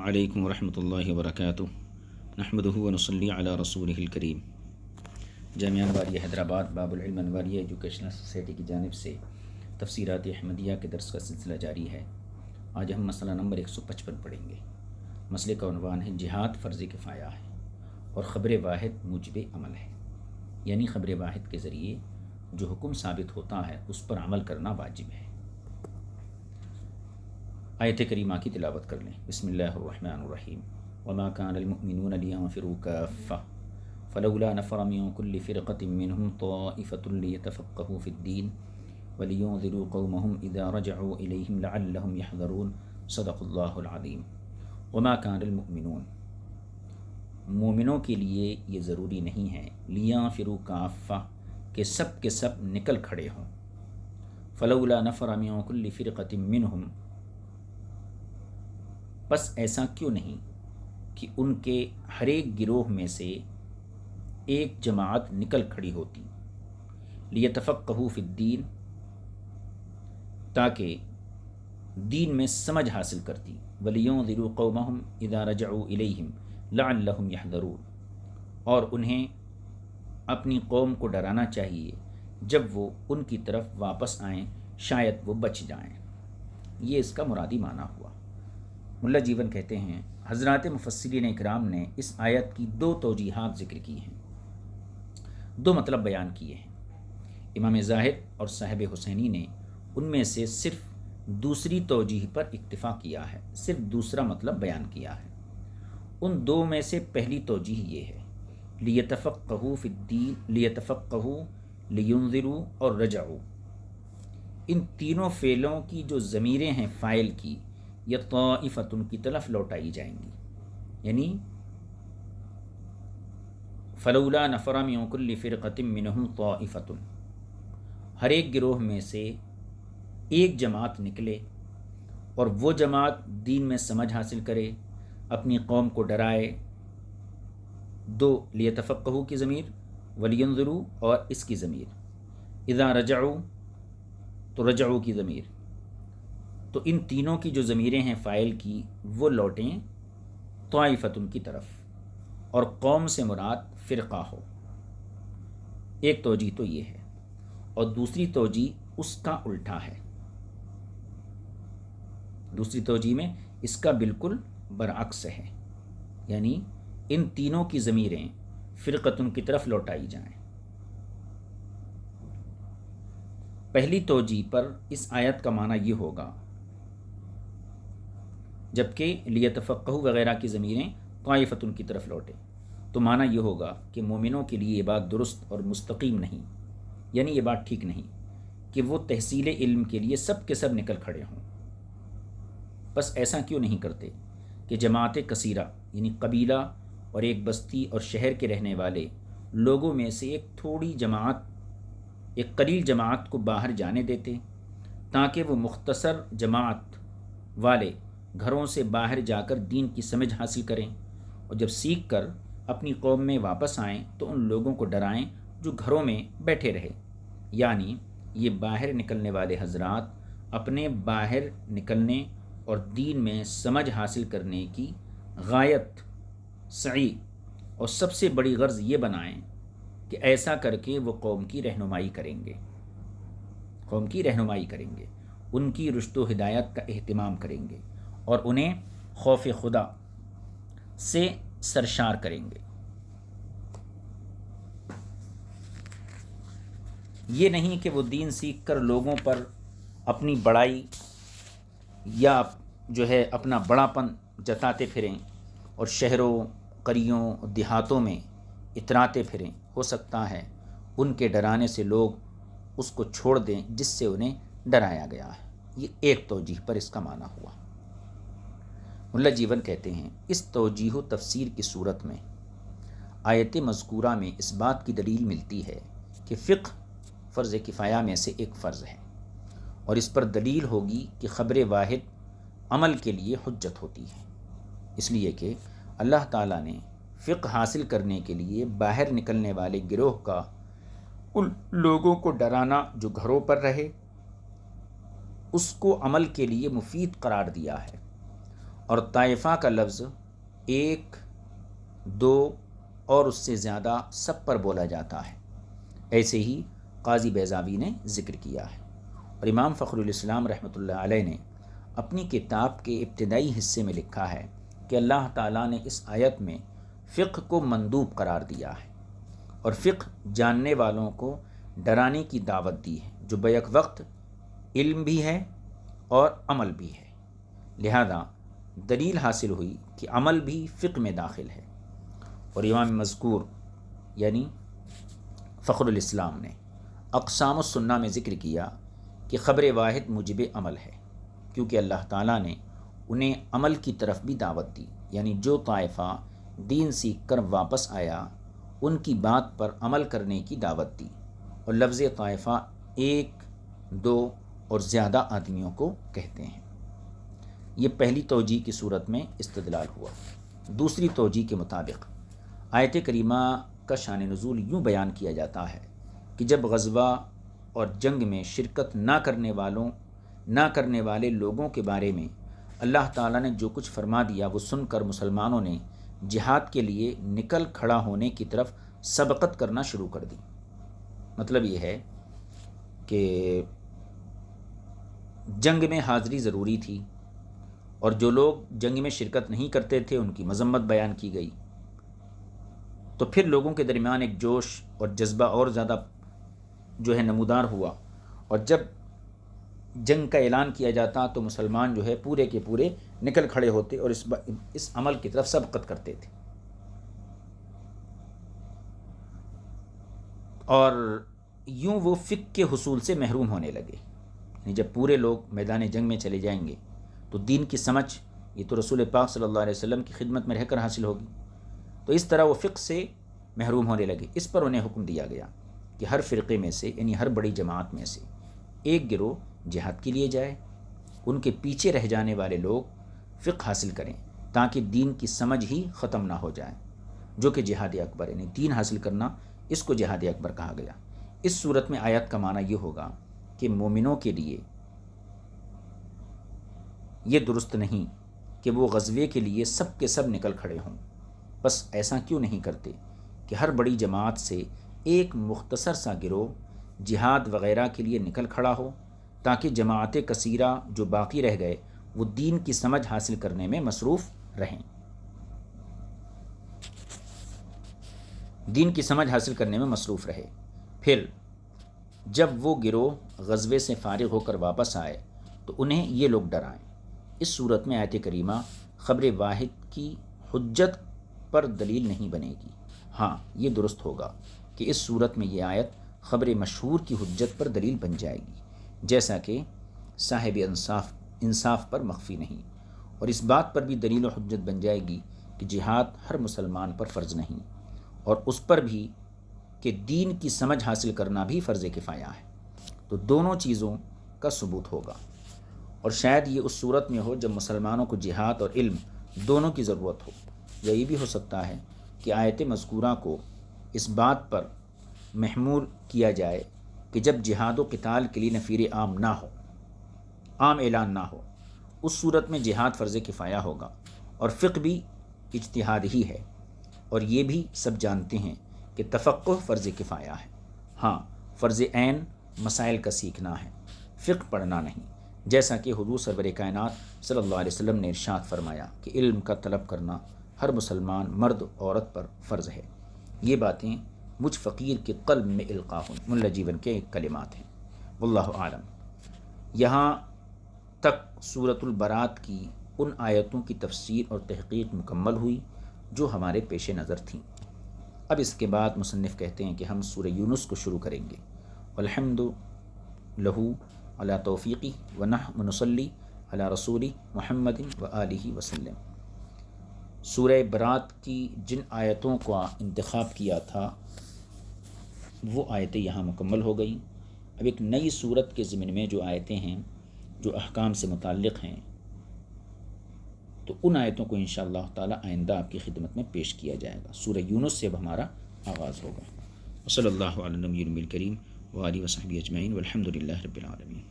علیکم ورحمۃ اللہ وبرکاتہ نحمدہ ونصلی علی رسولہ الکریم۔ جامعہ انواریہ حیدرآباد باب العلم انواریہ ایجوکیشنل سوسائٹی کی جانب سے تفسیرات احمدیہ کے درس کا سلسلہ جاری ہے۔ آج ہم مسئلہ نمبر 155 پڑھیں گے۔ مسئلے کا عنوان ہے جہاد فرض کفایہ ہے اور خبر واحد موجب عمل ہے، یعنی خبر واحد کے ذریعے جو حکم ثابت ہوتا ہے اس پر عمل کرنا واجب ہے۔ آیت کریمہ کی تلاوت کر لیں۔ بسم اللہ الرحمن الرحیم۔ وما كان المؤمنون لينفروا كافة فلولا نفر من كل فرقة منهم طائفة ليتفقهوا في الدين ولينذروا قومهم إذا رجعوا إليهم لعلهم يحذرون۔ صدق اللہ العظیم۔ وما كان المؤمنون، مومنوں کے لیے یہ ضروری نہیں ہے لينفروا كافة کہ سب کے سب نکل کھڑے ہوں۔ فلولا نفر من كل فرقة منهم، بس ایسا کیوں نہیں کہ ان کے ہر ایک گروہ میں سے ایک جماعت نکل کھڑی ہوتی، لیتفقہوا فی الدین، تاکہ دین میں سمجھ حاصل کرتی، ولینذروا قومہم اذا رجعوا الیہم لعلہم یحذرون، اور انہیں اپنی قوم کو ڈرانا چاہیے جب وہ ان کی طرف واپس آئیں، شاید وہ بچ جائیں۔ یہ اس کا مرادی معنی ہوا۔ ملا جیون کہتے ہیں حضرات مفسرین اکرام نے اس آیت کی دو توجیحات ذکر کی ہیں، دو مطلب بیان کیے ہیں۔ امام زاہد اور صاحب حسینی نے ان میں سے صرف دوسری توجیح پر اکتفا کیا ہے، صرف دوسرا مطلب بیان کیا ہے۔ ان دو میں سے پہلی توجیح یہ ہے لیتفقہوا فی الدین، لیتفقہوا، لینذروا اور رجعوا، ان تینوں فعلوں کی جو ضمیریں ہیں فاعل کی، یہ طائفتن کی طرف لوٹائی جائیں گی، یعنی فلولا نفر من کل فرقۃ منہم طائفتن، ہر ایک گروہ میں سے ایک جماعت نکلے اور وہ جماعت دین میں سمجھ حاصل کرے، اپنی قوم کو ڈرائے۔ دو لیتفقہوا کی ضمیر، ولینذروا اور اس کی ضمیر، اذا رجعوا تو رجعوا کی ضمیر، تو ان تینوں کی جو ضمیریں ہیں فاعل کی وہ لوٹیں طائفتن کی طرف، اور قوم سے مراد فرقہ ہو۔ ایک توجیہ تو یہ ہے، اور دوسری توجیہ اس کا الٹا ہے۔ دوسری توجیہ میں اس کا بالکل برعکس ہے، یعنی ان تینوں کی ضمیریں فرقتن کی طرف لوٹائی جائیں۔ پہلی توجیہ پر اس آیت کا معنی یہ ہوگا، جبکہ لیتفقہوا وغیرہ کی ضمیریں طائفتن کی طرف لوٹیں، تو معنی یہ ہوگا کہ مومنوں کے لیے یہ بات درست اور مستقیم نہیں، یعنی یہ بات ٹھیک نہیں کہ وہ تحصیل علم کے لیے سب کے سب نکل کھڑے ہوں۔ بس ایسا کیوں نہیں کرتے کہ جماعت کثیرہ، یعنی قبیلہ اور ایک بستی اور شہر کے رہنے والے لوگوں میں سے ایک تھوڑی جماعت، ایک قلیل جماعت کو باہر جانے دیتے، تاکہ وہ مختصر جماعت والے گھروں سے باہر جا کر دین کی سمجھ حاصل کریں، اور جب سیکھ کر اپنی قوم میں واپس آئیں تو ان لوگوں کو ڈرائیں جو گھروں میں بیٹھے رہے۔ یعنی یہ باہر نکلنے والے حضرات اپنے باہر نکلنے اور دین میں سمجھ حاصل کرنے کی غایت سعی اور سب سے بڑی غرض یہ بنائیں کہ ایسا کر کے وہ قوم کی رہنمائی کریں گے، قوم کی رہنمائی کریں گے، ان کی رشد و ہدایت کا اہتمام کریں گے، اور انہیں خوف خدا سے سرشار کریں گے۔ یہ نہیں کہ وہ دین سیکھ کر لوگوں پر اپنی بڑائی یا جو ہے اپنا بڑا پن جتاتے پھریں اور شہروں، قریوں، دیہاتوں میں اتراتے پھریں۔ ہو سکتا ہے ان کے ڈرانے سے لوگ اس کو چھوڑ دیں جس سے انہیں ڈرایا گیا ہے۔ یہ ایک توجیہ پر اس کا معنی ہوا۔ ملا جیون کہتے ہیں اس توجیہ و تفسیر کی صورت میں آیت مذکورہ میں اس بات کی دلیل ملتی ہے کہ فقہ فرض کفایہ میں سے ایک فرض ہے، اور اس پر دلیل ہوگی کہ خبر واحد عمل کے لیے حجت ہوتی ہے، اس لیے کہ اللہ تعالیٰ نے فقہ حاصل کرنے کے لیے باہر نکلنے والے گروہ کا ان لوگوں کو ڈرانا جو گھروں پر رہے، اس کو عمل کے لیے مفید قرار دیا ہے، اور طائفہ کا لفظ ایک، دو اور اس سے زیادہ سب پر بولا جاتا ہے، ایسے ہی قاضی بیضاوی نے ذکر کیا ہے۔ اور امام فخر الاسلام رحمۃ اللہ علیہ نے اپنی کتاب کے ابتدائی حصے میں لکھا ہے کہ اللہ تعالیٰ نے اس آیت میں فقہ کو مندوب قرار دیا ہے اور فقہ جاننے والوں کو ڈرانے کی دعوت دی ہے، جو بیک وقت علم بھی ہے اور عمل بھی ہے۔ لہذا دلیل حاصل ہوئی کہ عمل بھی فقہ میں داخل ہے۔ اور امام مذکور یعنی فخر الاسلام نے اقسام السنہ میں ذکر کیا کہ خبر واحد موجب عمل ہے، کیونکہ اللہ تعالیٰ نے انہیں عمل کی طرف بھی دعوت دی، یعنی جو طائفہ دین سیکھ کر واپس آیا ان کی بات پر عمل کرنے کی دعوت دی۔ اور لفظ طائفہ ایک، دو اور زیادہ آدمیوں کو کہتے ہیں۔ یہ پہلی توجیہ کی صورت میں استدلال ہوا۔ دوسری توجیہ کے مطابق آیت کریمہ کا شان نزول یوں بیان کیا جاتا ہے کہ جب غزوہ اور جنگ میں شرکت نہ کرنے والے لوگوں کے بارے میں اللہ تعالیٰ نے جو کچھ فرما دیا وہ سن کر مسلمانوں نے جہاد کے لیے نکل کھڑا ہونے کی طرف سبقت کرنا شروع کر دی۔ مطلب یہ ہے کہ جنگ میں حاضری ضروری تھی، اور جو لوگ جنگ میں شرکت نہیں کرتے تھے ان کی مذمت بیان کی گئی۔ تو پھر لوگوں کے درمیان ایک جوش اور جذبہ اور زیادہ نمودار ہوا، اور جب جنگ کا اعلان کیا جاتا تو مسلمان پورے کے پورے نکل کھڑے ہوتے اور اس عمل کی طرف سبقت کرتے تھے۔ اور یوں وہ فقہ کے حصول سے محروم ہونے لگے، یعنی جب پورے لوگ میدان جنگ میں چلے جائیں گے تو دین کی سمجھ یہ تو رسول پاک صلی اللہ علیہ وسلم کی خدمت میں رہ کر حاصل ہوگی، تو اس طرح وہ فقہ سے محروم ہونے لگے۔ اس پر انہیں حکم دیا گیا کہ ہر فرقے میں سے یعنی ہر بڑی جماعت میں سے ایک گروہ جہاد کے لیے جائے، ان کے پیچھے رہ جانے والے لوگ فقہ حاصل کریں تاکہ دین کی سمجھ ہی ختم نہ ہو جائے، جو کہ جہاد اکبر یعنی دین حاصل کرنا، اس کو جہاد اکبر کہا گیا۔ اس صورت میں آیت کا معنی یہ ہوگا کہ مومنوں کے لیے یہ درست نہیں کہ وہ غزوے کے لیے سب کے سب نکل کھڑے ہوں۔ بس ایسا کیوں نہیں کرتے کہ ہر بڑی جماعت سے ایک مختصر سا گروہ جہاد وغیرہ کے لیے نکل کھڑا ہو، تاکہ جماعت کثیرہ جو باقی رہ گئے وہ دین کی سمجھ حاصل کرنے میں مصروف رہیں، دین کی سمجھ حاصل کرنے میں مصروف رہے۔ پھر جب وہ گروہ غزوے سے فارغ ہو کر واپس آئے تو انہیں یہ لوگ ڈرائیں۔ اس صورت میں آیت کریمہ خبر واحد کی حجت پر دلیل نہیں بنے گی۔ ہاں، یہ درست ہوگا کہ اس صورت میں یہ آیت خبر مشہور کی حجت پر دلیل بن جائے گی، جیسا کہ صاحب انصاف پر مخفی نہیں، اور اس بات پر بھی دلیل و حجت بن جائے گی کہ جہاد ہر مسلمان پر فرض نہیں، اور اس پر بھی کہ دین کی سمجھ حاصل کرنا بھی فرض کفایہ ہے۔ تو دونوں چیزوں کا ثبوت ہوگا، اور شاید یہ اس صورت میں ہو جب مسلمانوں کو جہاد اور علم دونوں کی ضرورت ہو، یا یہ بھی ہو سکتا ہے کہ آیت مذکورہ کو اس بات پر محمول کیا جائے کہ جب جہاد و قتال کے لیے نفیر عام نہ ہو، عام اعلان نہ ہو، اس صورت میں جہاد فرض کفایہ ہوگا، اور فقہ بھی اجتہاد ہی ہے، اور یہ بھی سب جانتے ہیں کہ تفقہ فرض کفایہ ہے۔ ہاں، فرض عین مسائل کا سیکھنا ہے، فقہ پڑھنا نہیں، جیسا کہ حضور سرور کائنات صلی اللہ علیہ وسلم نے ارشاد فرمایا کہ علم کا طلب کرنا ہر مسلمان مرد عورت پر فرض ہے۔ یہ باتیں مجھ فقیر کے قلب میں القاء ہوں، ملا جیون کے کلمات ہیں۔ واللہ عالم۔ یہاں تک سورۃ البراۃ کی ان آیتوں کی تفسیر اور تحقیق مکمل ہوئی جو ہمارے پیش نظر تھیں۔ اب اس کے بعد مصنف کہتے ہیں کہ ہم سورہ یونس کو شروع کریں گے۔ والحمد لہو علی توفیقی ونحن نصلی علی رسولی محمد وآلہ وسلم۔ سورہ برات کی جن آیتوں کا انتخاب کیا تھا وہ آیتیں یہاں مکمل ہو گئیں۔ اب ایک نئی سورت کے ضمن میں جو آیتیں ہیں جو احکام سے متعلق ہیں، تو ان آیتوں کو انشاءاللہ تعالی آئندہ آپ کی خدمت میں پیش کیا جائے گا۔ سورہ یونس سے اب ہمارا آغاز ہوگا۔ وصلی اللہ علی نبی الکریم وآلہ وصحبہ اجمعین والحمد للہ رب العالمین۔